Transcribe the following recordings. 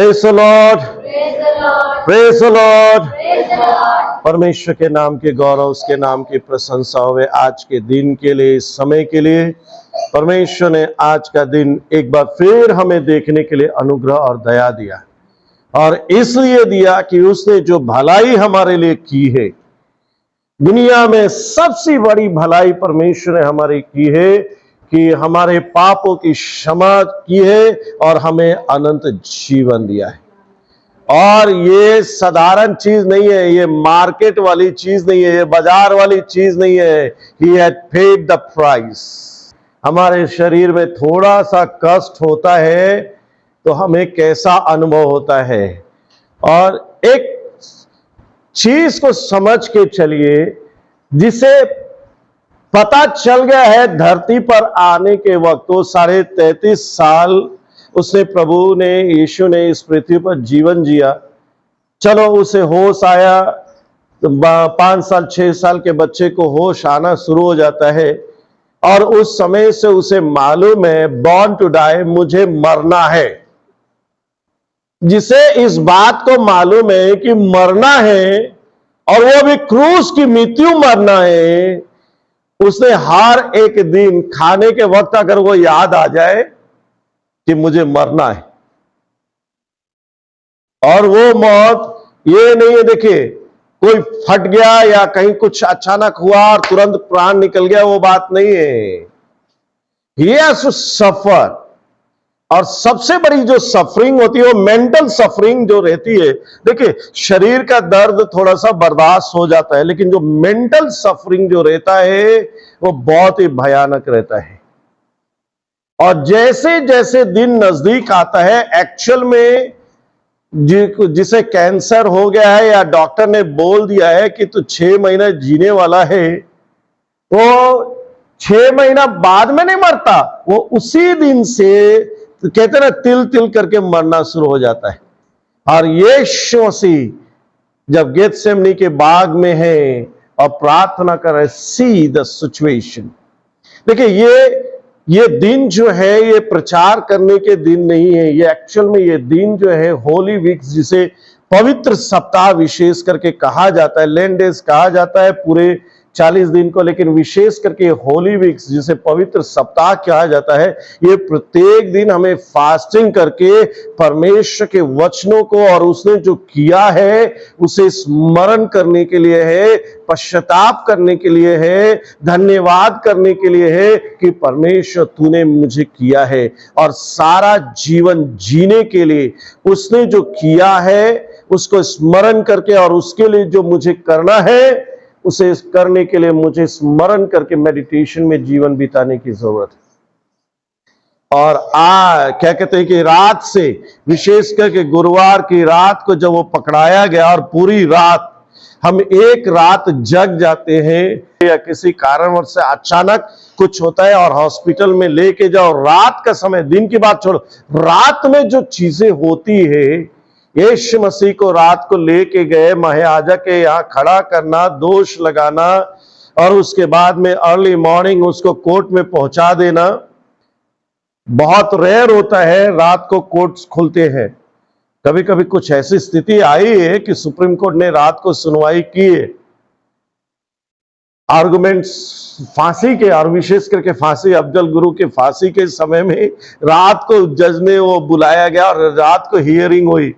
Praise the Lord, praise the Lord. परमेश्वर के नाम के गौरव, उसके नाम की प्रशंसा होवे। आज के दिन के लिए, इस समय के लिए परमेश्वर ने आज का दिन एक बार फिर हमें देखने के लिए अनुग्रह और दया दिया, और इसलिए दिया कि उसने जो भलाई हमारे लिए की है, दुनिया में सबसे बड़ी भलाई परमेश्वर ने हमारी की है कि हमारे पापों की क्षमा की है और हमें अनंत जीवन दिया है। और ये साधारण चीज नहीं है, ये मार्केट वाली चीज नहीं है, ये बाजार वाली चीज नहीं है। He had paid the price। हमारे शरीर में थोड़ा सा कष्ट होता है तो हमें कैसा अनुभव होता है। और एक चीज को समझ के चलिए, जिसे पता चल गया है धरती पर आने के वक्त, वो 33.5 साल उसने, प्रभु ने, यीशु ने इस पृथ्वी पर जीवन जिया। चलो उसे होश आया, 5 साल 6 साल के बच्चे को होश आना शुरू हो जाता है, और उस समय से उसे मालूम है बॉर्न टू डाई, मुझे मरना है। जिसे इस बात को मालूम है कि मरना है, और वो भी क्रूस की मृत्यु मरना है, उसने हर एक दिन खाने के वक्त अगर वो याद आ जाए कि मुझे मरना है, और वो मौत ये नहीं है, देखिए कोई फट गया या कहीं कुछ अचानक हुआ और तुरंत प्राण निकल गया, वो बात नहीं है। He has to suffer। और सबसे बड़ी जो सफरिंग होती है वो मेंटल सफरिंग जो रहती है। देखिए शरीर का दर्द थोड़ा सा बर्दाश्त हो जाता है, लेकिन जो मेंटल सफरिंग जो रहता है वो बहुत ही भयानक रहता है। और जैसे जैसे दिन नजदीक आता है, एक्चुअल में जिसे कैंसर हो गया है या डॉक्टर ने बोल दिया है कि तू 6 महीना जीने वाला है, वो 6 महीना बाद में नहीं मरता, वो उसी दिन से कहते ना तिल तिल करके मरना शुरू हो जाता है। और यीशु मसीह जब गेतसेमनी के बाग में है और प्रार्थना कर रहे, सी द सिचुएशन। देखिए ये दिन जो है ये प्रचार करने के दिन नहीं है, ये एक्चुअल में ये दिन जो है होली वीक्स, जिसे पवित्र सप्ताह विशेष करके कहा जाता है, लेंड डेज कहा जाता है पूरे 40 दिन को, लेकिन विशेष करके होली वीक्स जिसे पवित्र सप्ताह कहा जाता है, ये प्रत्येक दिन हमें फास्टिंग करके परमेश्वर के वचनों को और उसने जो किया है उसे स्मरण करने के लिए है, पश्चाताप करने के लिए है, धन्यवाद करने के लिए है कि परमेश्वर तूने मुझे किया है, और सारा जीवन जीने के लिए उसने जो किया है उसको स्मरण करके, और उसके लिए जो मुझे करना है उसे करने के लिए मुझे स्मरण करके मेडिटेशन में जीवन बिताने की जरूरत है। और क्या कहते हैं कि रात से, विशेष करके गुरुवार की रात को जब वो पकड़ाया गया और पूरी रात हम एक रात जग जाते हैं, या किसी कारणवश से अचानक कुछ होता है और हॉस्पिटल में लेके जाओ, रात का समय, दिन की बात छोड़ो, रात में जो चीजें होती है, यीशु मसीह को रात को लेके गए, महायाजक के यहाँ खड़ा करना, दोष लगाना, और उसके बाद में अर्ली मॉर्निंग उसको कोर्ट में पहुंचा देना। बहुत रेयर होता है रात को कोर्ट्स खुलते हैं। कभी कभी कुछ ऐसी स्थिति आई है कि सुप्रीम कोर्ट ने रात को सुनवाई की है, आर्गुमेंट्स फांसी के, और विशेष करके फांसी, अफजल गुरु के फांसी के समय में रात को जज ने वो बुलाया गया और रात को हियरिंग हुई।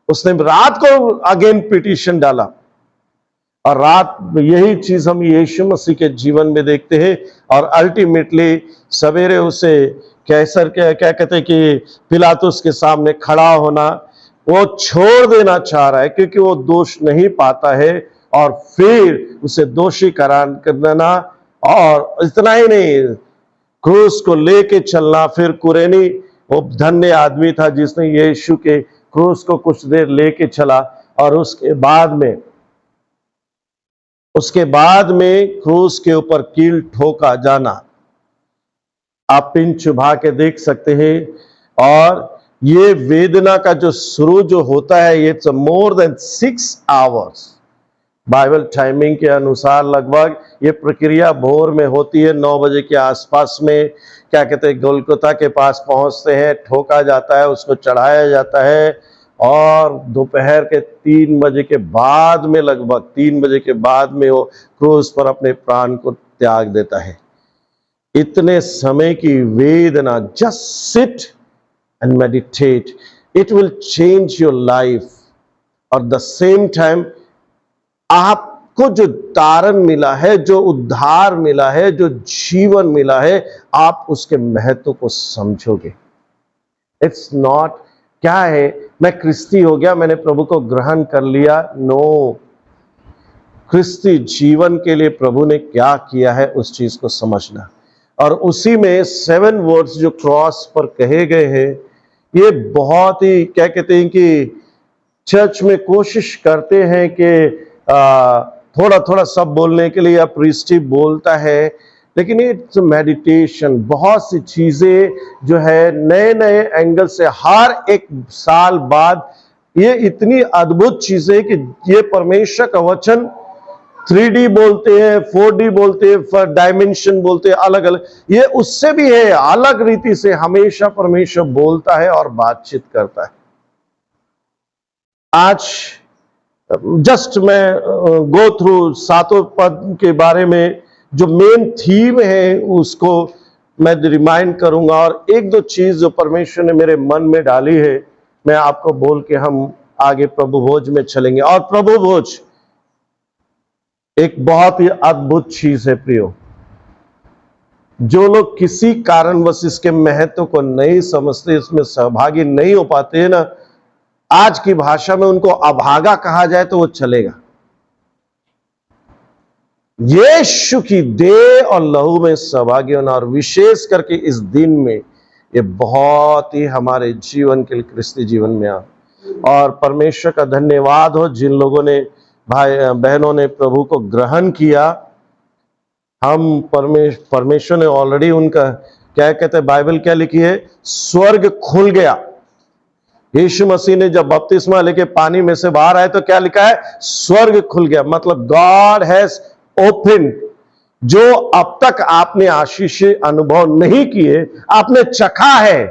उसने रात को अगेन पिटीशन डाला, और रात यही चीज हम यीशु मसीह के जीवन में देखते हैं। और अल्टीमेटली सवेरे उसे कैसर के, क्या कहते हैं कि पिलातुस के सामने खड़ा होना, वो छोड़ देना चाह रहा है क्योंकि वो दोष नहीं पाता है, और फिर उसे दोषी करार कर देना। और इतना ही नहीं, क्रूस को लेके चलना। फिर कुरेनी वो धन्य आदमी था जिसने यीशु के क्रूस को कुछ देर लेके चला, और उसके बाद में क्रूस के ऊपर कील ठोका जाना, आप पिन चुभा के देख सकते हैं। और ये वेदना का जो शुरू जो होता है, ये more than 6 hours Bible timing के अनुसार लगभग ये प्रक्रिया भोर में होती है, 9 बजे के आसपास में, क्या कहते हैं, गोलगोथा के पास पहुंचते हैं, ठोका जाता है, उसको चढ़ाया जाता है, और दोपहर के 3 बजे के बाद में, लगभग 3 बजे के बाद में वो क्रूस पर अपने प्राण को त्याग देता है। इतने समय की वेदना, just sit and meditate, it will change your life. और द सेम टाइम आपको जो तारण मिला है, जो उद्धार मिला है, जो जीवन मिला है, आप उसके महत्व को समझोगे। इट्स नॉट क्या है, मैं क्रिस्ती हो गया, मैंने प्रभु को ग्रहण कर लिया। नो, क्रिस्ती जीवन के लिए प्रभु ने क्या किया है उस चीज को समझना। और उसी में 7 वर्ड्स जो क्रॉस पर कहे गए हैं, ये बहुत ही क्या कहते हैं कि चर्च में कोशिश करते हैं कि थोड़ा थोड़ा सब बोलने के लिए, या प्रीस्टी बोलता है, लेकिन इट्स मेडिटेशन। बहुत सी चीजें जो है नए नए एंगल से हर एक साल बाद, ये इतनी अद्भुत चीजें कि ये परमेश्वर का वचन 3D बोलते हैं, 4D बोलते हैं, डायमेंशन बोलते हैं, अलग अलग, ये उससे भी है अलग रीति से। हमेशा परमेश्वर बोलता है और बातचीत करता है। आज जस्ट मैं गो थ्रू 7 पद के बारे में जो मेन थीम है उसको मैं रिमाइंड करूंगा, और 1-2 चीज जो परमेश्वर ने मेरे मन में डाली है मैं आपको बोल के हम आगे प्रभु भोज में चलेंगे। और प्रभु भोज एक बहुत ही अद्भुत चीज है प्रियो। जो लोग किसी कारणवश इसके महत्व को नहीं समझते, इसमें सहभागी नहीं हो पाते हैं ना, आज की भाषा में उनको अभागा कहा जाए तो वो चलेगा। यीशु की देह और लहू में सहभागी होना, और विशेष करके इस दिन में, ये बहुत ही हमारे जीवन के लिए, क्रिस्ती जीवन में और परमेश्वर का धन्यवाद हो जिन लोगों ने, भाई बहनों ने प्रभु को ग्रहण किया। हम परमेश्वर ने ऑलरेडी उनका क्या कहते हैं, बाइबल क्या लिखी है, स्वर्ग खुल गया। यीशु मसीह ने जब बपतिस्मा लेके पानी में से बाहर आए तो क्या लिखा है, स्वर्ग खुल गया। मतलब गॉड हैज ओपन। जो अब तक आपने आशीष अनुभव नहीं किए, आपने चखा है,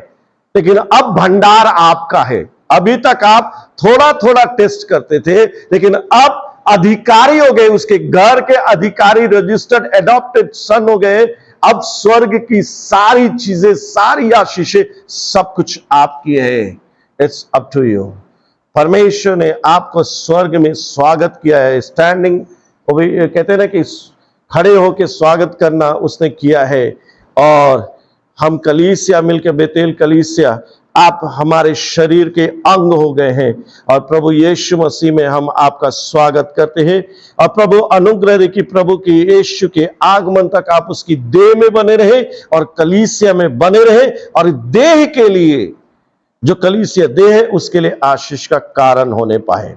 लेकिन अब भंडार आपका है। अभी तक आप थोड़ा थोड़ा टेस्ट करते थे, लेकिन अब अधिकारी हो गए, उसके घर के अधिकारी, रजिस्टर्ड एडॉप्टेड सन हो गए। अब स्वर्ग की सारी चीजें, सारी आशीषें, सब कुछ आपकी है। It's up to you. परमेश्वर ने आपको स्वर्ग में स्वागत किया है। स्टैंडिंग, कहते हैं ना कि खड़े होकर स्वागत करना, उसने किया है। और हम कलीसिया मिलकर, बेतेल कलीसिया, आप हमारे शरीर के अंग हो गए हैं, और प्रभु यीशु मसीह में हम आपका स्वागत करते हैं। और प्रभु अनुग्रह दे कि प्रभु की, यीशु के आगमन तक आप उसकी देह में बने रहे और कलीसिया में बने रहे, और देह के लिए, जो कलीसिया देह है, उसके लिए आशीष का कारण होने पाए।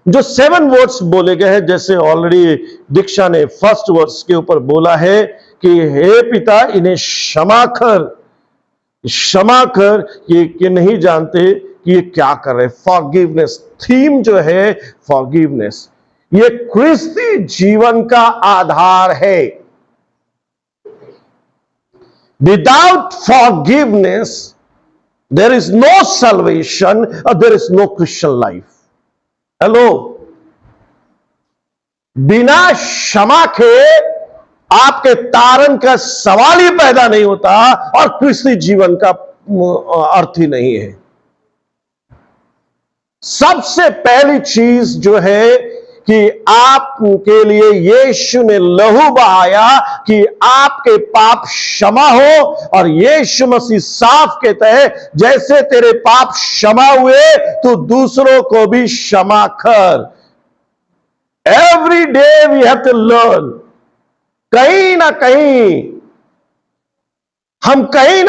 जो 7 वर्ड्स बोले गए हैं, जैसे ऑलरेडी दीक्षा ने फर्स्ट वर्ड्स के ऊपर बोला है कि हे पिता, इन्हें क्षमा कर, ये नहीं जानते कि ये क्या कर रहे। फॉरगिवनेस, थीम जो है फॉरगिवनेस, ये क्रिस्ती जीवन का आधार है। Without forgiveness there is no salvation, or there is no Christian life. Hello, बिना क्षमा के आपके तारण का सवाल ही पैदा नहीं होता, और क्रिस्ती जीवन का अर्थ ही नहीं है। सबसे पहली चीज जो है कि आपके लिए यीशु ने लहू बहाया कि आपके पाप क्षमा हो, और यीशु मसीह साफ कहता है, जैसे तेरे पाप क्षमा हुए तो दूसरों को भी क्षमा कर। Every day we have to learn. कहीं ना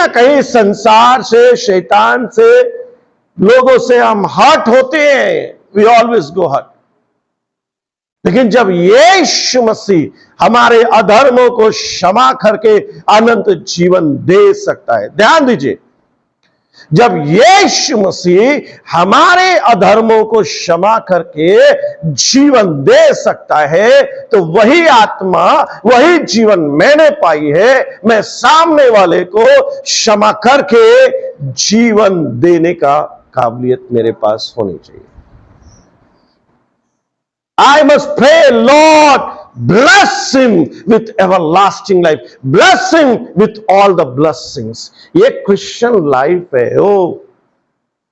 कहीं संसार से, शैतान से, लोगों से हम हर्ट होते हैं। We always go hurt. लेकिन जब यीशु मसीह हमारे अधर्मों को क्षमा करके अनंत जीवन दे सकता है, ध्यान दीजिए, जब यीशु मसीह हमारे अधर्मों को क्षमा करके जीवन दे सकता है, तो वही आत्मा, वही जीवन मैंने पाई है। मैं सामने वाले को क्षमा करके जीवन देने का काबिलियत मेरे पास होनी चाहिए। I must pray, Lord, bless him with everlasting life. Bless him with all the blessings. ये क्रिश्चियन लाइफ है। ओ,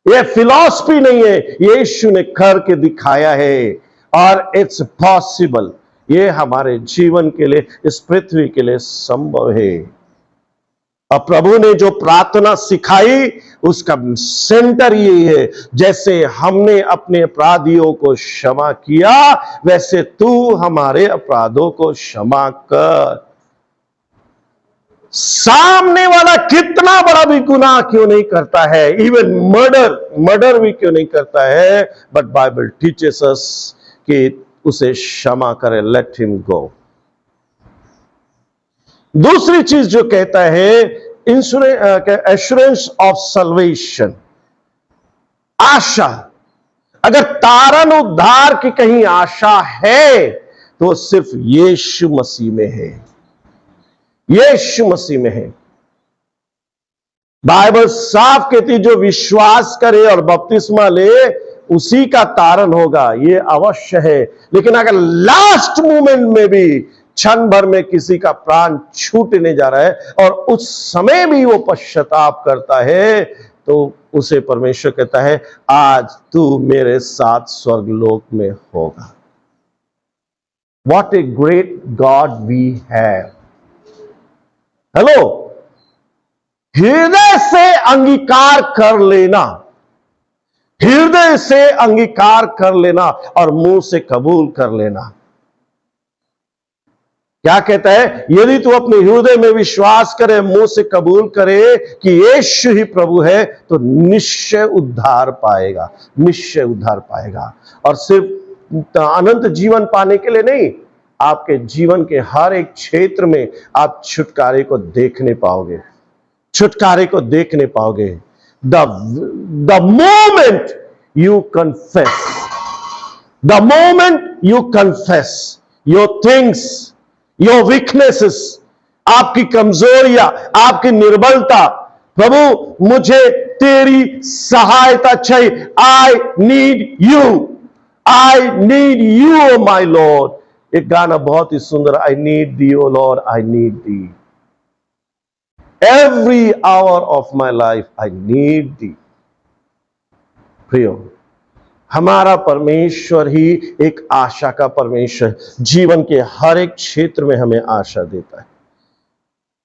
ये फिलॉसफी नहीं है, यीशु ने करके दिखाया है और इट्स पॉसिबल। ये हमारे जीवन के लिए, इस पृथ्वी के लिए संभव है। और प्रभु ने जो प्रार्थना सिखाई उसका सेंटर यही है, जैसे हमने अपने अपराधियों को क्षमा किया वैसे तू हमारे अपराधों को क्षमा कर। सामने वाला कितना बड़ा भी गुनाह क्यों नहीं करता है, इवन मर्डर भी क्यों नहीं करता है, बट बाइबल टीचेस अस कि उसे क्षमा करे, लेट हिम गो। दूसरी चीज जो कहता है एश्योरेंस ऑफ सल्वेशन, आशा। अगर तारण उद्धार की कहीं आशा है तो सिर्फ यीशु मसीह में है, यीशु मसीह में है। बाइबल साफ कहती जो विश्वास करे और बपतिस्मा ले उसी का तारण होगा, ये अवश्य है। लेकिन अगर लास्ट मोमेंट में भी क्षण भर में किसी का प्राण छूटने जा रहा है और उस समय भी वो पश्चाताप करता है तो उसे परमेश्वर कहता है आज तू मेरे साथ स्वर्गलोक में होगा। What a great God we have। Hello, हृदय से अंगीकार कर लेना, हृदय से अंगीकार कर लेना और मुंह से कबूल कर लेना। क्या कहता है, यदि तू अपने हृदय में विश्वास करे, मुंह से कबूल करे कि यीशु ही प्रभु है तो निश्चय उद्धार पाएगा, निश्चय उद्धार पाएगा। और सिर्फ अनंत जीवन पाने के लिए नहीं, आपके जीवन के हर एक क्षेत्र में आप छुटकारे को देखने पाओगे, छुटकारे को देखने पाओगे। The moment you confess, the moment you confess your things, your weaknesses, आपकी कमजोरियां, आपकी निर्बलता, प्रभु मुझे तेरी सहायता चाहिए, I need you, I need you O my Lord. एक गाना बहुत ही सुंदर, I need thee O Lord, I need thee every hour of my life, I need thee. प्रियो, हमारा परमेश्वर ही एक आशा का परमेश्वर, जीवन के हर एक क्षेत्र में हमें आशा देता है।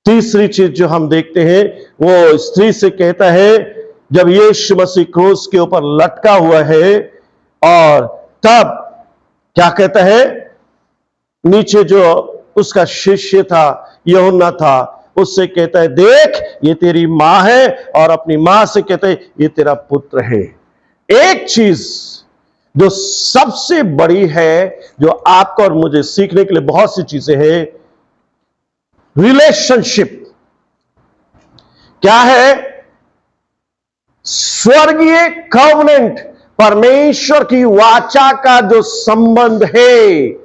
तीसरी चीज जो हम देखते हैं वो स्त्री से कहता है, जब यीशु मसीह क्रूस के ऊपर लटका हुआ है और तब क्या कहता है, नीचे जो उसका शिष्य था यूहन्ना था उससे कहता है देख ये तेरी मां है, और अपनी मां से कहता है ये तेरा पुत्र है। एक चीज जो सबसे बड़ी है, जो आपको और मुझे सीखने के लिए बहुत सी चीजें हैं, रिलेशनशिप क्या है, स्वर्गीय कवनेंट, परमेश्वर की वाचा का जो संबंध है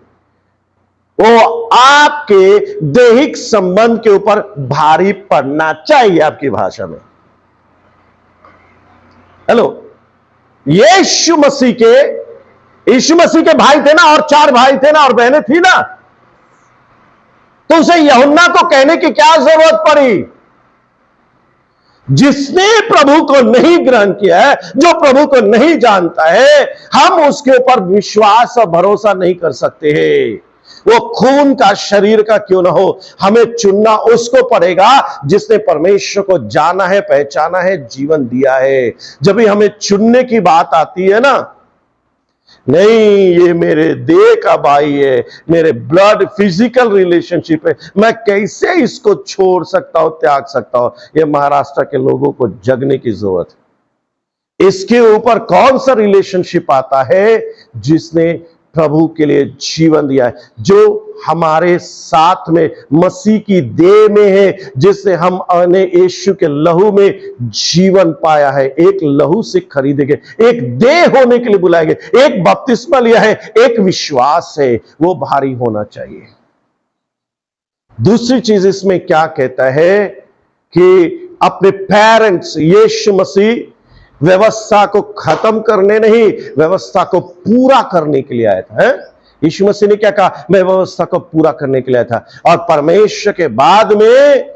वो आपके दैहिक संबंध के ऊपर भारी पड़ना चाहिए। आपकी भाषा में, हेलो, यीशु मसीह के भाई थे ना, और 4 भाई थे ना, और बहनें थी ना, तो उसे यूहन्ना को कहने की क्या जरूरत पड़ी? जिसने प्रभु को नहीं ग्रहण किया है, जो प्रभु को नहीं जानता है, हम उसके ऊपर विश्वास और भरोसा नहीं कर सकते हैं। वो खून का शरीर का क्यों ना हो, हमें चुनना उसको पड़ेगा जिसने परमेश्वर को जाना है, पहचाना है, जीवन दिया है। जब भी हमें चुनने की बात आती है ना, नहीं ये मेरे देह का भाई है, मेरे ब्लड फिजिकल रिलेशनशिप है, मैं कैसे इसको छोड़ सकता हूं, त्याग सकता हूं, ये महाराष्ट्र के लोगों को जगने की जरूरत है। इसके ऊपर कौन सा रिलेशनशिप आता है? जिसने प्रभु के लिए जीवन दिया है, जो हमारे साथ में मसीह की देह में है, जिसने हमने यीशु के लहू में जीवन पाया है। एक लहू से खरीदे गए, एक देह होने के लिए बुलाए गए, एक बपतिस्मा लिया है, एक विश्वास है, वो भारी होना चाहिए। दूसरी चीज इसमें क्या कहता है कि अपने पेरेंट्स, यीशु मसीह व्यवस्था को खत्म करने नहीं, व्यवस्था को पूरा करने के लिए आया था। है? यीशु मसीह ने क्या कहा? मैं व्यवस्था को पूरा करने के लिए आया था। और परमेश्वर के बाद में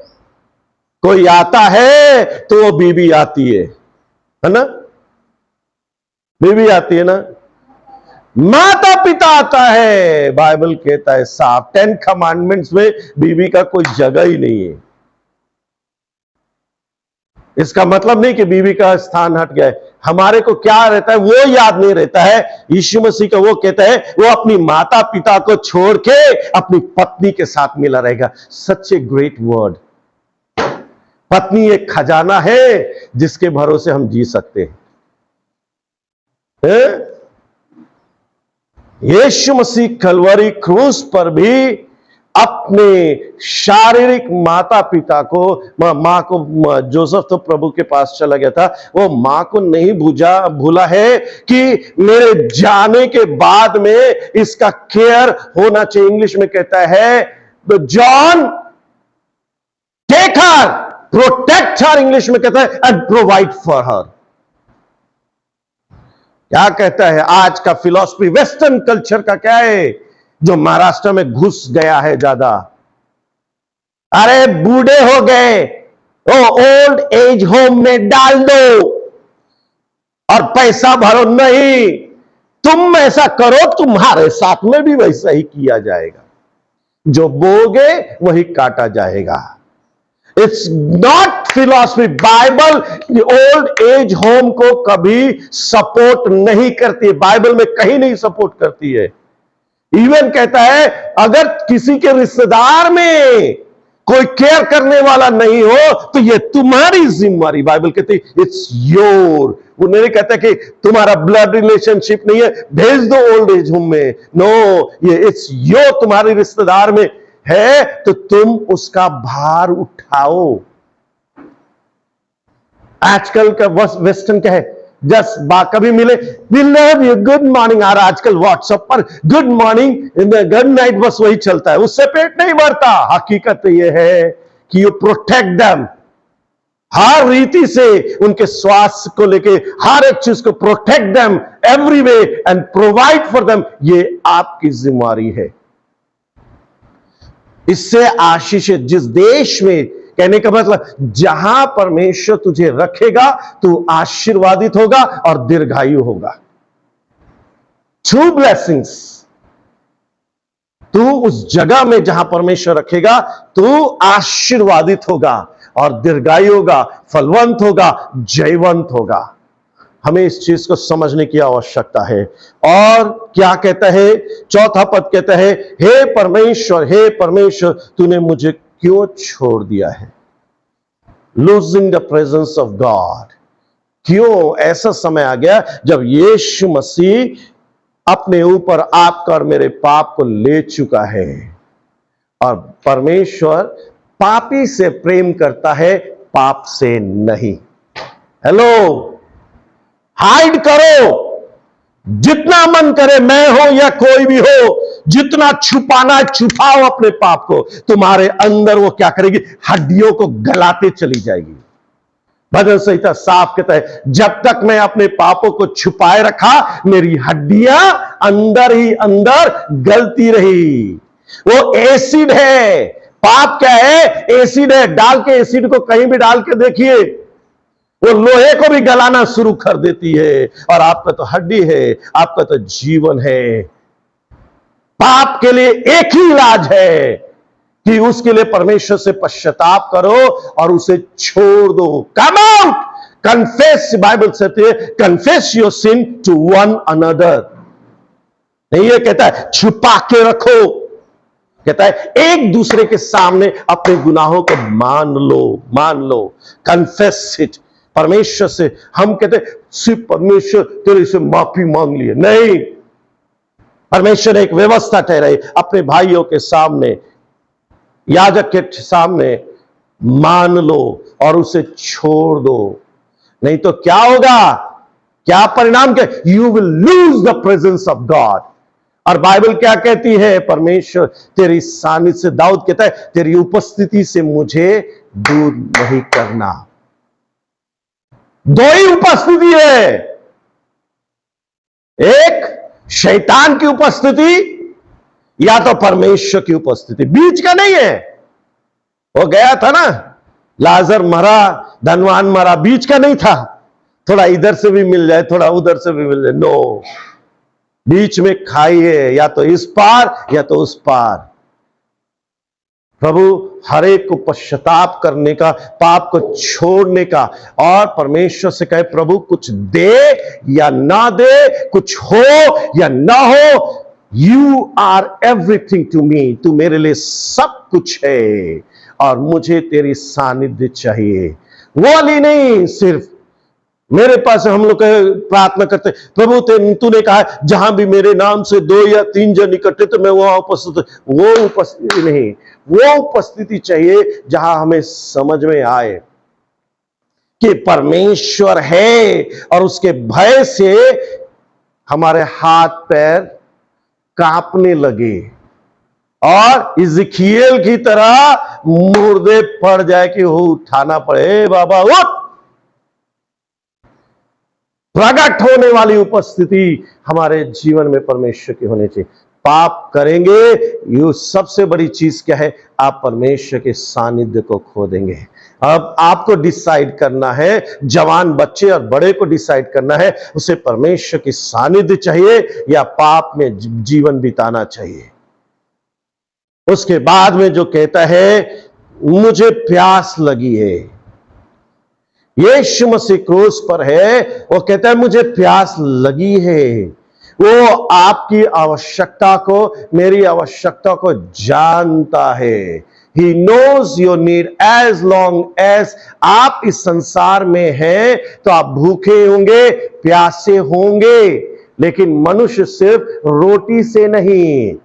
कोई आता है तो वो बीबी आती है ना? बीबी आती है ना? माता पिता आता है। बाइबल कहता है साफ, 10 कमांडमेंट्स में बीबी का कोई जगह ही नहीं है। इसका मतलब नहीं कि बीवी का स्थान हट गया है। हमारे को क्या रहता है वो याद नहीं रहता है। यीशु मसीह का वो कहता है वो अपनी माता पिता को छोड़ के अपनी पत्नी के साथ मिला रहेगा। सच ए ग्रेट वर्ड। पत्नी एक खजाना है जिसके भरोसे हम जी सकते हैं। यीशु मसीह कलवरी क्रूस पर भी अपने शारीरिक माता पिता को, मां को, जोसेफ तो प्रभु के पास चला गया था, वो मां को नहीं भूला है कि मेरे जाने के बाद में इसका केयर होना चाहिए। इंग्लिश में कहता है John take her, protect her, English में कहता है एंड प्रोवाइड फॉर हर। क्या कहता है आज का फिलॉसफी, वेस्टर्न कल्चर का क्या है जो महाराष्ट्र में घुस गया है ज्यादा? अरे बूढ़े हो गए, ओ ओल्ड एज होम में डाल दो और पैसा भरो। नहीं, तुम ऐसा करो, तुम्हारे साथ में भी वैसा ही किया जाएगा। जो बोगे वही काटा जाएगा। It's not philosophy. Bible old age home को कभी सपोर्ट नहीं करती। बाइबल में कहीं नहीं सपोर्ट करती है। इवन कहता है अगर किसी के रिश्तेदार में कोई केयर करने वाला नहीं हो तो ये तुम्हारी जिम्मेवारी। बाइबल कहती है इट्स योर। वो नहीं कहता कि तुम्हारा ब्लड रिलेशनशिप नहीं है, भेज दो ओल्ड एज होम में। नो, ये इट्स योर। तुम्हारे रिश्तेदार में है तो तुम उसका भार उठाओ। आजकल का वेस्टर्न क्या है, जस्ट कभी मिले we love you, good morning. और आजकल व्हाट्सएप पर गुड मॉर्निंग, गुड नाइट, बस वही चलता है। उससे पेट नहीं भरता। हकीकत यह है कि यू प्रोटेक्ट देम हर रीति से, उनके स्वास्थ्य को लेके हर एक चीज को protect them every way and provide for them. ये आपकी जिम्मेवारी है। इससे आशीष जिस देश में, कहने का मतलब जहां परमेश्वर तुझे रखेगा तू आशीर्वादित होगा और दीर्घायु होगा। True blessings. तू उस जगह में जहां परमेश्वर रखेगा तू आशीर्वादित होगा और दीर्घायु होगा, फलवंत होगा, जयवंत होगा। हमें इस चीज को समझने की आवश्यकता है। और क्या कहता है चौथा पद, कहता है हे परमेश्वर तूने मुझे क्यों छोड़ दिया है? Losing the presence of God. क्यों? ऐसा समय आ गया जब यीशु मसीह अपने ऊपर आपका और मेरे पाप को ले चुका है। और परमेश्वर पापी से प्रेम करता है, पाप से नहीं। हेलो, हाइड करो जितना मन करे, मैं हो या कोई भी हो, जितना छुपाना छुपाओ अपने पाप को। तुम्हारे अंदर वो क्या करेगी? हड्डियों को गलाते चली जाएगी। भजन संहिता साफ कहता है जब तक मैं अपने पापों को छुपाए रखा मेरी हड्डियां अंदर ही अंदर गलती रही। वो एसिड है। पाप क्या है? एसिड है। डाल के एसिड को कहीं भी डाल के देखिए, वो लोहे को भी गलाना शुरू कर देती है। और आपका तो हड्डी है, आपका तो जीवन है। पाप के लिए एक ही इलाज है कि उसके लिए परमेश्वर से पश्चाताप करो और उसे छोड़ दो। Come out, confess. बाइबल कहती है confess your sin to one another. नहीं, ये कहता है छुपा के रखो। कहता है एक दूसरे के सामने अपने गुनाहों को मान लो। Confess it. परमेश्वर से हम कहते सिर्फ परमेश्वर तेरे से माफी मांग लिए, नहीं। परमेश्वर ने एक व्यवस्था ठहराई, अपने भाइयों के सामने, याजक के सामने मान लो और उसे छोड़ दो। नहीं तो क्या होगा? क्या परिणाम? क्या? You will lose the presence of God. और बाइबल क्या कहती है? परमेश्वर तेरी सानिध्य से, दाऊद कहता है तेरी उपस्थिति से मुझे दूर नहीं करना। दो ही उपस्थिति है, एक शैतान की उपस्थिति या तो परमेश्वर की उपस्थिति, बीच का नहीं है। वो गया था ना, लाजर मरा, धनवान मरा, बीच का नहीं था, थोड़ा इधर से भी मिल जाए थोड़ा उधर से भी मिल जाए, नो, बीच में खाई है, या तो इस पार या तो उस पार। प्रभु हर एक को पश्चाताप करने का, पाप को छोड़ने का, और परमेश्वर से कहे प्रभु कुछ दे या ना दे, कुछ हो या ना हो, you are everything to me, तू मेरे लिए सब कुछ है और मुझे तेरी सानिध्य चाहिए। वो वाली नहीं सिर्फ मेरे पास हम लोग प्रार्थना करते, प्रभु तूने कहा जहां भी मेरे नाम से 2 या 3 जन इकट्ठे तो मैं वहां उपस्थित, वो उपस्थिति नहीं, वो उपस्थिति चाहिए जहां हमें समझ में आए कि परमेश्वर है और उसके भय से हमारे हाथ पैर कांपने लगे और इज़िकियल की तरह मुर्दे पड़ जाए कि वो उठाना पड़े, बाबा उठ। प्रकट होने वाली उपस्थिति हमारे जीवन में परमेश्वर की होनी चाहिए। पाप करेंगे, ये सबसे बड़ी चीज क्या है, आप परमेश्वर के सानिध्य को खो देंगे। अब आपको डिसाइड करना है, जवान बच्चे और बड़े को डिसाइड करना है, उसे परमेश्वर की सानिध्य चाहिए या पाप में जीवन बिताना चाहिए। उसके बाद में जो कहता है मुझे प्यास लगी है, यीशु मसीह क्रूस पर है, वो कहता है मुझे प्यास लगी है। वो आपकी आवश्यकता को, मेरी आवश्यकता को जानता है। He knows your need as long as आप इस संसार में हैं तो आप भूखे होंगे, प्यासे होंगे, लेकिन मनुष्य सिर्फ रोटी से नहीं,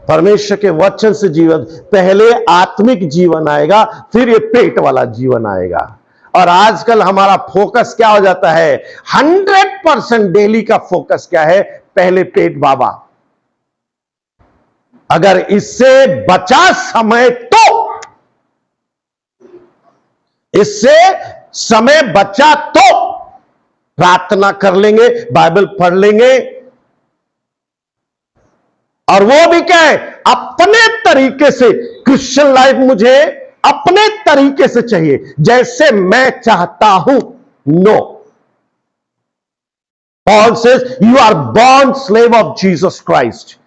परमेश्वर के वचन से जीवन, पहले आत्मिक जीवन आएगा, फिर ये पेट वाला जीवन आएगा। और आजकल हमारा फोकस क्या हो जाता है, 100% डेली का फोकस क्या है, पहले पेट बाबा। अगर इससे बचा समय तो, इससे समय बचा तो प्रार्थना कर लेंगे, बाइबल पढ़ लेंगे, और वो भी क्या है, अपने तरीके से। क्रिश्चियन लाइफ मुझे अपने तरीके से चाहिए, जैसे मैं चाहता हूं, no. Paul says you are born slave of Jesus Christ.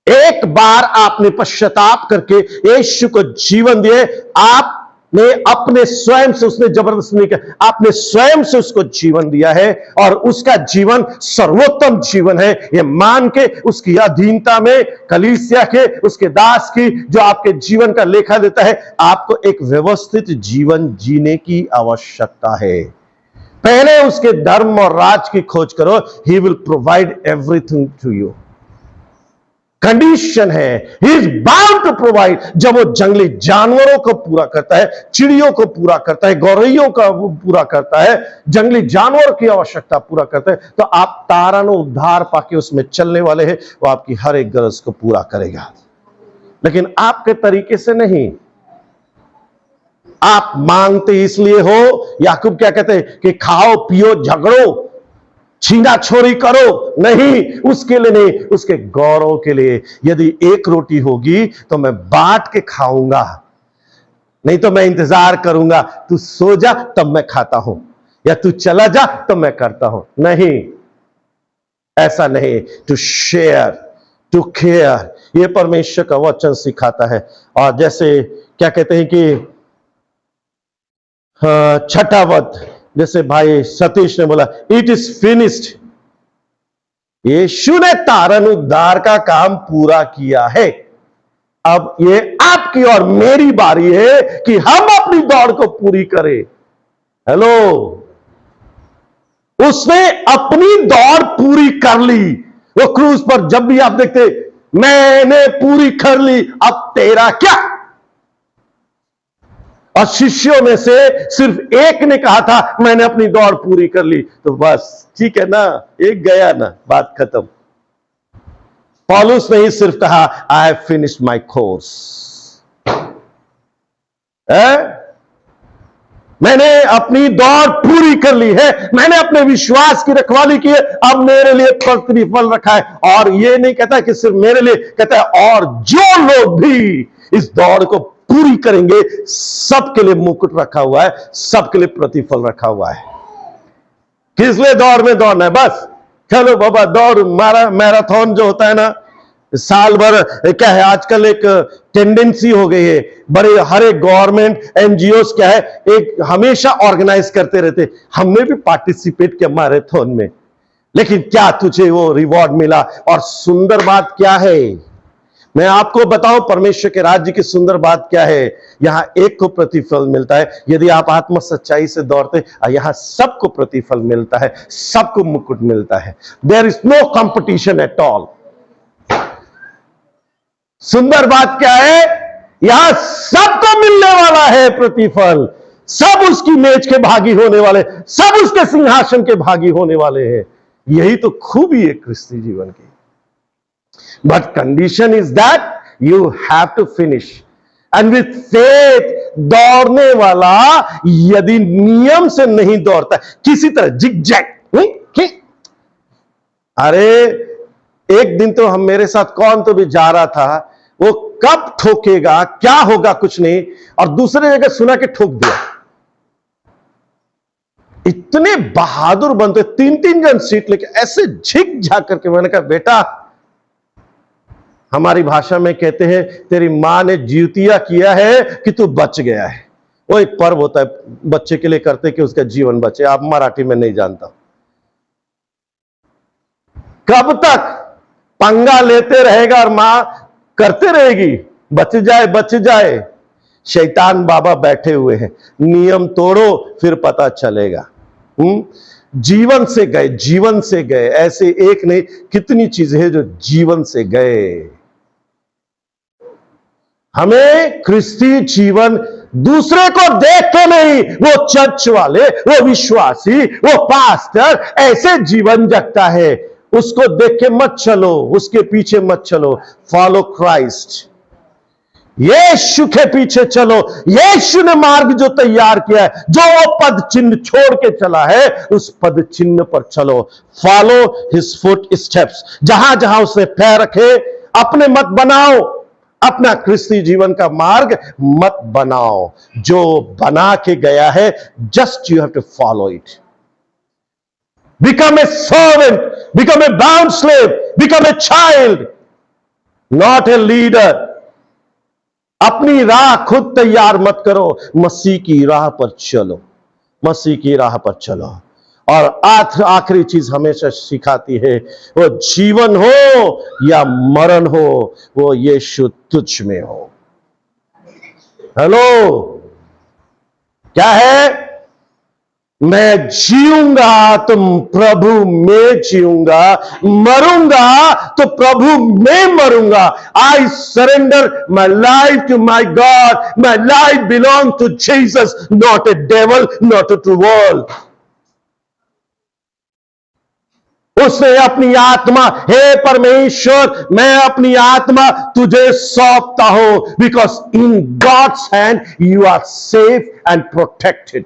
एक बार आपने पश्चाताप करके यीशु को जीवन दिए, आपने अपने स्वयं से, उसने जबरदस्ती नहीं किया, आपने स्वयं से उसको जीवन दिया है और उसका जीवन सर्वोत्तम जीवन है, ये मान के उसकी अधीनता में कलीसिया के, उसके दास की, जो आपके जीवन का लेखा देता है, आपको एक व्यवस्थित जीवन जीने की आवश्यकता है। पहले उसके धर्म और राज की खोज करो, he will provide everything to you. Condition है, he is bound to provide. जब वो जंगली जानवरों को पूरा करता है, चिड़ियों को पूरा करता है, गौरैयों का पूरा करता है, जंगली जानवर की आवश्यकता पूरा करता है, तो आप तारण उद्धार पाके उसमें चलने वाले हैं, वो आपकी हर एक गरज को पूरा करेगा। लेकिन आपके तरीके से नहीं। आप मांगते इसलिए हो, याकूब क्या कहते हैं कि खाओ पियो झगड़ो छीना छोरी करो, नहीं, उसके लिए नहीं, उसके गौरव के लिए। यदि एक रोटी होगी तो मैं बांट के खाऊंगा, नहीं तो मैं इंतजार करूंगा तू सो जा तब मैं खाता हूं, या तू चला जा तब मैं करता हूं। नहीं, ऐसा नहीं। टू शेयर, टू केयर, ये परमेश्वर का वचन सिखाता है। और जैसे क्या कहते हैं कि छठा वचन, जैसे भाई सतीश ने बोला इट इज फिनिश्ड, यीशु ने तारण उद्धार का काम पूरा किया है। अब ये आपकी और मेरी बारी है कि हम अपनी दौड़ को पूरी करें। हेलो, उसने अपनी दौड़ पूरी कर ली। वो क्रूज पर जब भी आप देखते, मैंने पूरी कर ली, अब तेरा क्या। और शिष्यों में से सिर्फ एक ने कहा था मैंने अपनी दौड़ पूरी कर ली, तो बस ठीक है ना, एक गया ना, बात खत्म। पौलुस ने ही सिर्फ कहा I have finished my course, मैंने अपनी दौड़ पूरी कर ली है, मैंने अपने विश्वास की रखवाली की है, अब मेरे लिए प्रतिफल रखा है। और ये नहीं कहता कि सिर्फ मेरे लिए, कहता है और जो लोग भी इस दौड़ को पूरी करेंगे सबके लिए मुकुट रखा हुआ है, सबके लिए प्रतिफल रखा हुआ है। किस लिए दौड़ में दौड़ना है? बस चलो बाबा दौड़, मैराथन जो होता है ना साल भर, क्या है आजकल एक टेंडेंसी हो गई है, बड़े हर एक गवर्नमेंट एनजीओस क्या है एक हमेशा ऑर्गेनाइज करते रहते। हमने भी पार्टिसिपेट किया मैराथन में, लेकिन क्या तुझे वो रिवॉर्ड मिला? और सुंदर बात क्या है, मैं आपको बताऊं परमेश्वर के राज्य की सुंदर बात क्या है। यहां एक को प्रतिफल मिलता है यदि आप आत्म सच्चाई से दौड़ते, यहां सबको प्रतिफल मिलता है, सबको मुकुट मिलता है। There is no competition at all. सुंदर बात क्या है, यहां सबको मिलने वाला है प्रतिफल, सब उसकी मेज के भागी होने वाले, सब उसके सिंहासन के भागी होने वाले हैं। यही तो खूबी है क्रिस्ती जीवन की। But condition is that you have to finish and with faith. दौड़ने वाला यदि नियम से नहीं दौड़ता, किसी तरह जिग-जैग, अरे एक दिन तो हम मेरे साथ कौन तो भी जा रहा था, वो कब ठोकेगा क्या होगा कुछ नहीं, और दूसरे जगह सुना के ठोक दिया। इतने बहादुर बनते, 3-3 जन सीट लेके ऐसे झिक झाक करके। मैंने कहा बेटा, हमारी भाषा में कहते हैं तेरी मां ने जीवतिया किया है कि तू बच गया है। वो एक पर्व होता है बच्चे के लिए करते कि उसका जीवन बचे। आप मराठी में नहीं जानता। कब तक पंगा लेते रहेगा और मां करते रहेगी बच जाए बच जाए। शैतान बाबा बैठे हुए हैं, नियम तोड़ो फिर पता चलेगा। जीवन से गए, जीवन से गए, ऐसे एक नहीं कितनी चीजें हैं जो जीवन से गए। हमें क्रिस्ती जीवन दूसरे को देख के नहीं, वो चर्च वाले, वो विश्वासी, वो पास्टर ऐसे जीवन जगता है, उसको देख के मत चलो, उसके पीछे मत चलो। फॉलो क्राइस्ट, यीशु के पीछे चलो। यीशु ने मार्ग जो तैयार किया है, जो वो पद चिन्ह छोड़ के चला है, उस पद चिन्ह पर चलो। Follow his foot steps. जहां जहां उसने पैर रखे, अपने मत बनाओ, अपना क्रिस्ती जीवन का मार्ग मत बनाओ। जो बना के गया है, just you have to follow it. Become a servant, become a bound slave, become a child, not a leader. अपनी राह खुद तैयार मत करो, मसीह की राह पर चलो, मसीह की राह पर चलो। और आखिरी चीज हमेशा सिखाती है, वो जीवन हो या मरण हो, वो यीशु तुझ में हो। हेलो, क्या है? मैं जीऊंगा तो प्रभु में जीऊंगा, मरूंगा तो प्रभु में मरूंगा। I surrender my life to my God. My life belong to Jesus, not a devil, not to world. उसने अपनी आत्मा, हे परमेश्वर मैं अपनी आत्मा तुझे सौंपता हूं, because in God's hand you are safe and protected.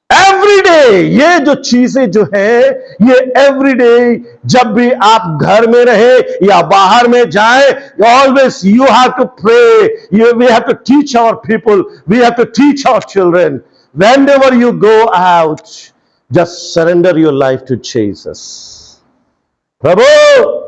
Everyday ये जो चीजें जो है, ये एवरीडे, जब भी आप घर में रहे या बाहर में जाए, always you have to pray, we have to teach our people, we have to teach our children, whenever you go out, just surrender your life to Jesus. प्रभु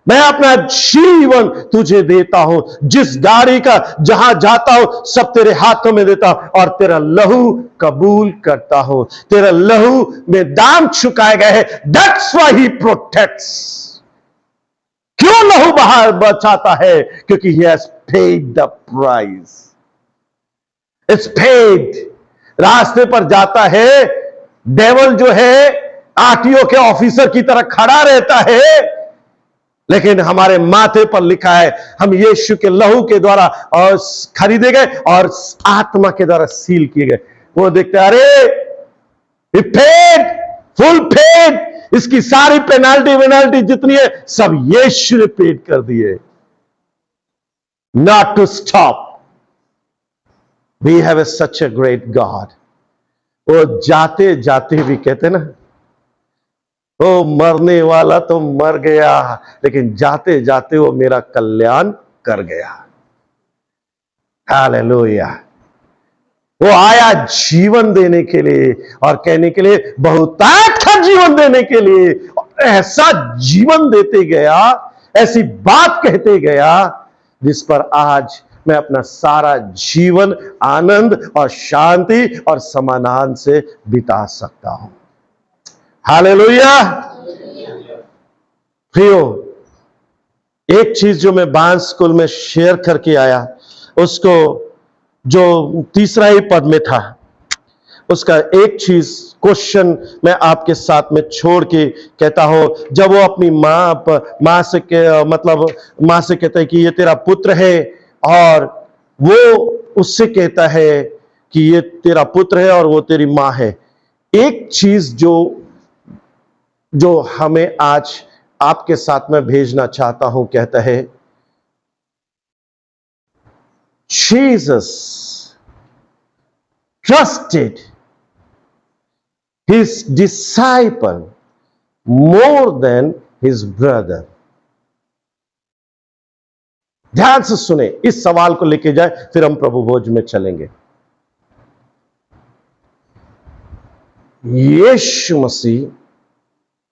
मैं अपना जीवन तुझे देता हूं, जिस गाड़ी का जहां जाता हूं सब तेरे हाथों में देता हूं, और तेरा लहू कबूल करता हूं। तेरा लहू में दाम चुकाए गए हैं, दैट्स व्हाई ही प्रोटेक्ट्स। क्यों लहू बाहर बचाता है? क्योंकि he has paid the price, it's paid. रास्ते पर जाता है, डेविल जो है आरटीओ के ऑफिसर की तरह खड़ा रहता है, लेकिन हमारे माथे पर लिखा है हम यीशु के लहू के द्वारा और खरीदे गए और आत्मा के द्वारा सील किए गए। वो देखते अरे पेड, फुल पेड, इसकी सारी पेनाल्टी जितनी है सब यीशु ने पेड कर दी है। Not to stop, we have such a great God. वो जाते जाते भी कहते ना, वो मरने वाला तो मर गया, लेकिन जाते जाते वो मेरा कल्याण कर गया। हालेलुया। वो आया जीवन देने के लिए और कहने के लिए बहुतायत का जीवन देने के लिए, ऐसा जीवन देते गया, ऐसी बात कहते गया जिस पर आज मैं अपना सारा जीवन आनंद और शांति और समाधान से बिता सकता हूं। हालेलुया। प्रियो, एक चीज जो मैं बांस स्कूल में शेयर करके आया, उसको जो तीसरा ही पद में था, उसका एक चीज क्वेश्चन मैं आपके साथ में छोड़ के कहता हूं। जब वो अपनी मां से कहता है कि ये तेरा पुत्र है, और वो उससे कहता है कि ये तेरा पुत्र है और वो तेरी मां है। एक चीज जो हमें आज आपके साथ में भेजना चाहता हूं, कहता है Jesus trusted his disciple more than his brother। ध्यान से सुने, इस सवाल को लेके जाए, फिर हम प्रभु भोज में चलेंगे। यीशु मसीह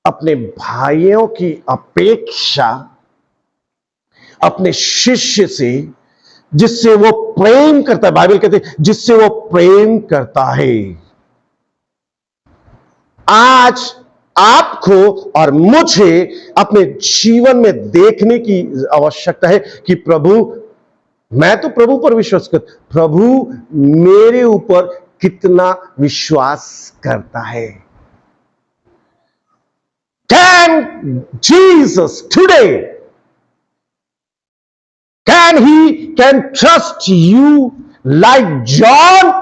अपने भाइयों की अपेक्षा अपने शिष्य से, जिससे वो प्रेम करता है, बाइबल कहते हैं जिससे वो प्रेम करता है, आज आपको और मुझे अपने जीवन में देखने की आवश्यकता है कि प्रभु, मैं तो प्रभु पर विश्वास करता, प्रभु मेरे ऊपर कितना विश्वास करता है। Can Jesus today, can trust you like John,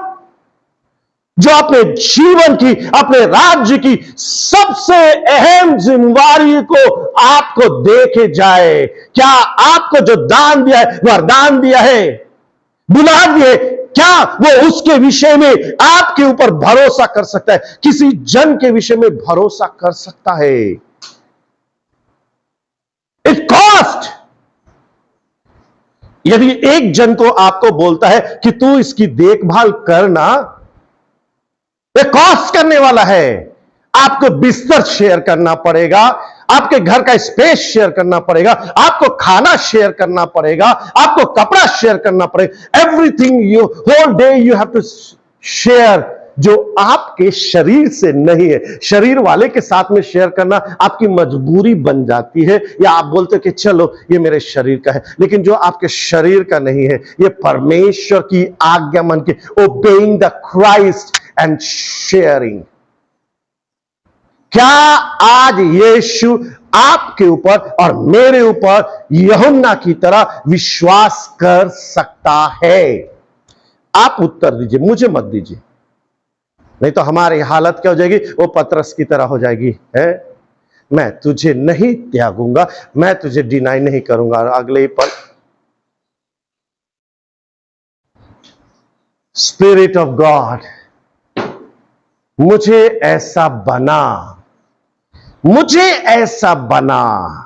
जो अपने जीवन की, अपने राज्य की सबसे अहम जिम्मेवारी को आपको देके जाए? क्या आपको जो दान दिया है, वरदान दिया है, बुला दिए, क्या वो उसके विषय में आपके ऊपर भरोसा कर सकता है? किसी जन के विषय में भरोसा कर सकता है? It cost. यदि एक जन को आपको बोलता है कि तू इसकी देखभाल करना, ये कॉस्ट करने वाला है। आपको बिस्तर शेयर करना पड़ेगा, आपके घर का स्पेस शेयर करना पड़ेगा, आपको खाना शेयर करना पड़ेगा, आपको कपड़ा शेयर करना पड़ेगा। Everything you whole day you have to share, जो आपके शरीर से नहीं है। शरीर वाले के साथ में शेयर करना आपकी मजबूरी बन जाती है, या आप बोलते हो कि चलो ये मेरे शरीर का है, लेकिन जो आपके शरीर का नहीं है, ये परमेश्वर की आज्ञा मन के, obeying the Christ and sharing. क्या आज यीशु आपके ऊपर और मेरे ऊपर यूहन्ना की तरह विश्वास कर सकता है? आप उत्तर दीजिए, मुझे मत दीजिए, नहीं तो हमारी हालत क्या हो जाएगी? वो पतरस की तरह हो जाएगी, है मैं तुझे नहीं त्यागूंगा, मैं तुझे डिनाई नहीं करूंगा। अगले ही पल, स्पिरिट ऑफ गॉड मुझे ऐसा बना, मुझे ऐसा बना।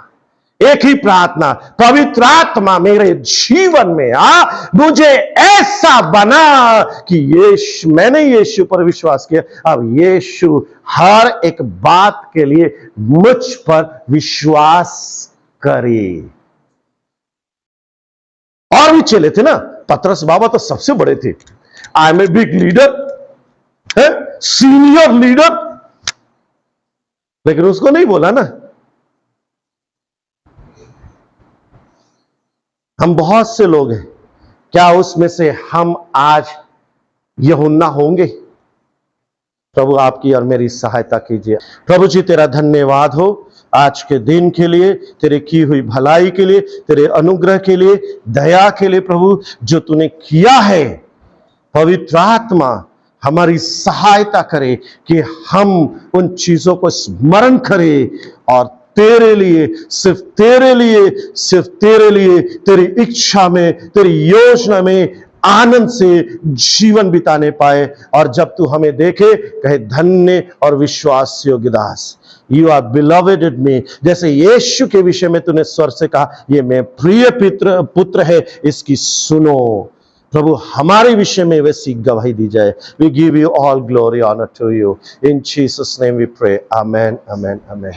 एक ही प्रार्थना, पवित्र आत्मा मेरे जीवन में आ, मुझे ऐसा बना कि यीशु, मैंने यीशु पर विश्वास किया, अब यीशु हर एक बात के लिए मुझ पर विश्वास करे। और भी चले थे ना, पतरस बाबा तो सबसे बड़े थे, I am a big leader, senior leader, लेकिन उसको नहीं बोला ना। हम बहुत से लोग हैं, क्या उसमें से हम आज यूहन्ना होंगे? प्रभु आपकी और मेरी सहायता कीजिए। प्रभु जी तेरा धन्यवाद हो आज के दिन के लिए, तेरे की हुई भलाई के लिए, तेरे अनुग्रह के लिए, दया के लिए प्रभु, जो तूने किया है। पवित्र आत्मा हमारी सहायता करे कि हम उन चीजों को स्मरण करें और तेरे लिए, सिर्फ तेरे लिए, सिर्फ तेरे लिए, तेरी इच्छा में, तेरी योजना में आनंद से जीवन बिताने पाए, और जब तू हमें देखे कहे धन्य और विश्वास योग्य दास, यू आर बिलवेड इन मी। जैसे यीशु के विषय में तूने स्वर से कहा ये मैं प्रिय पुत्र है, इसकी सुनो। प्रभु हमारे विषय में वैसी गवाही दी जाए। We give you all glory honour to you, in Jesus name we pray, amen amen amen.